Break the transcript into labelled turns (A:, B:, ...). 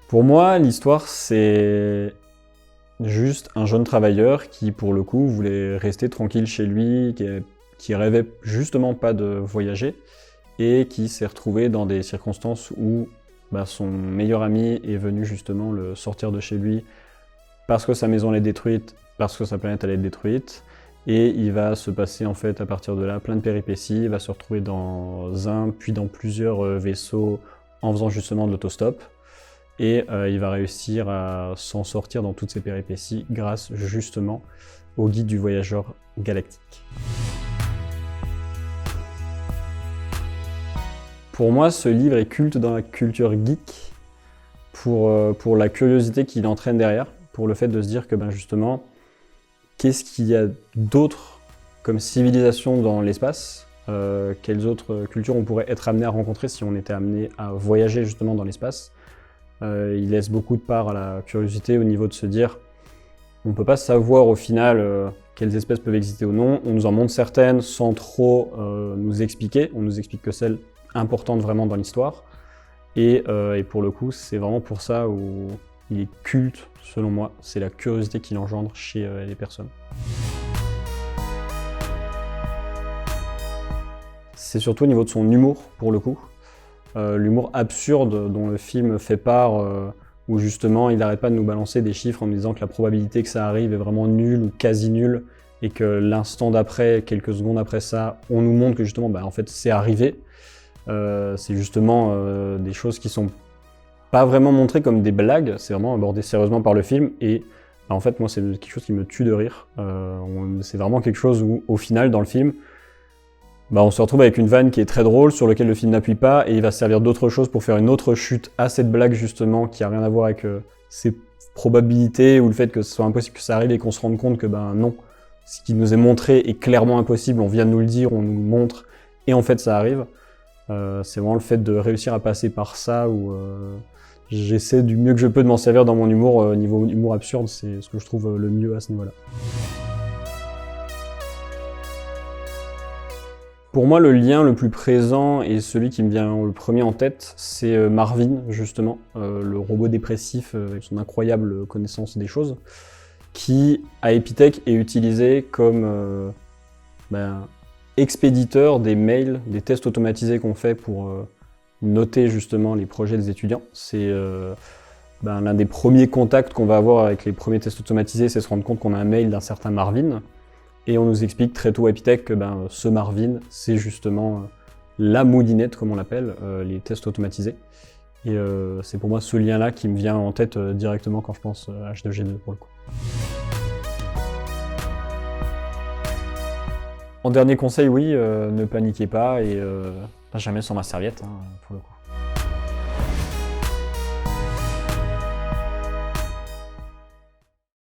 A: Pour moi, l'histoire, c'est juste un jeune travailleur qui, pour le coup, voulait rester tranquille chez lui, qui rêvait justement pas de voyager, et qui s'est retrouvé dans des circonstances où son meilleur ami est venu justement le sortir de chez lui parce que sa maison est détruite, parce que sa planète allait être détruite, et il va se passer en fait à partir de là plein de péripéties, il va se retrouver dans un puis dans plusieurs vaisseaux en faisant justement de l'autostop, et il va réussir à s'en sortir dans toutes ces péripéties grâce justement au guide du voyageur galactique. Pour moi, ce livre est culte dans la culture geek pour la curiosité qu'il entraîne derrière, pour le fait de se dire que justement, qu'est-ce qu'il y a d'autre comme civilisation dans l'espace, quelles autres cultures on pourrait être amené à rencontrer si on était amené à voyager justement dans l'espace. Il laisse beaucoup de part à la curiosité au niveau de se dire on ne peut pas savoir au final quelles espèces peuvent exister ou non, on nous en montre certaines sans trop nous expliquer, on nous explique que celles importantes vraiment dans l'histoire, et pour le coup c'est vraiment pour ça où il est culte selon moi, c'est la curiosité qu'il engendre chez les personnes. C'est surtout au niveau de son humour pour le coup. L'humour absurde dont le film fait part, où justement il n'arrête pas de nous balancer des chiffres en nous disant que la probabilité que ça arrive est vraiment nulle ou quasi nulle, et que l'instant d'après, quelques secondes après ça, on nous montre que justement en fait c'est arrivé. C'est justement des choses qui sont pas vraiment montrées comme des blagues, c'est vraiment abordé sérieusement par le film, et en fait moi c'est quelque chose qui me tue de rire. C'est vraiment quelque chose où au final dans le film, on se retrouve avec une vanne qui est très drôle, sur laquelle le film n'appuie pas, et il va servir d'autre chose pour faire une autre chute à cette blague justement, qui a rien à voir avec ses probabilités, ou le fait que ce soit impossible que ça arrive, et qu'on se rende compte que non, ce qui nous est montré est clairement impossible, on vient de nous le dire, on nous le montre, et en fait ça arrive. C'est vraiment le fait de réussir à passer par ça, où j'essaie du mieux que je peux de m'en servir dans mon humour, niveau humour absurde, c'est ce que je trouve le mieux à ce niveau-là. Pour moi, le lien le plus présent et celui qui me vient le premier en tête, c'est Marvin, justement, le robot dépressif avec son incroyable connaissance des choses, qui, à Epitech, est utilisé comme expéditeur des mails, des tests automatisés qu'on fait pour noter justement les projets des étudiants. C'est l'un des premiers contacts qu'on va avoir avec les premiers tests automatisés, c'est se rendre compte qu'on a un mail d'un certain Marvin. Et on nous explique très tôt à Epitech que ce Marvin, c'est justement la moulinette, comme on l'appelle, les tests automatisés. Et c'est pour moi ce lien-là qui me vient en tête directement quand je pense à H2G2 pour le coup. En dernier conseil, oui, ne paniquez pas et jamais sans ma serviette, pour le coup.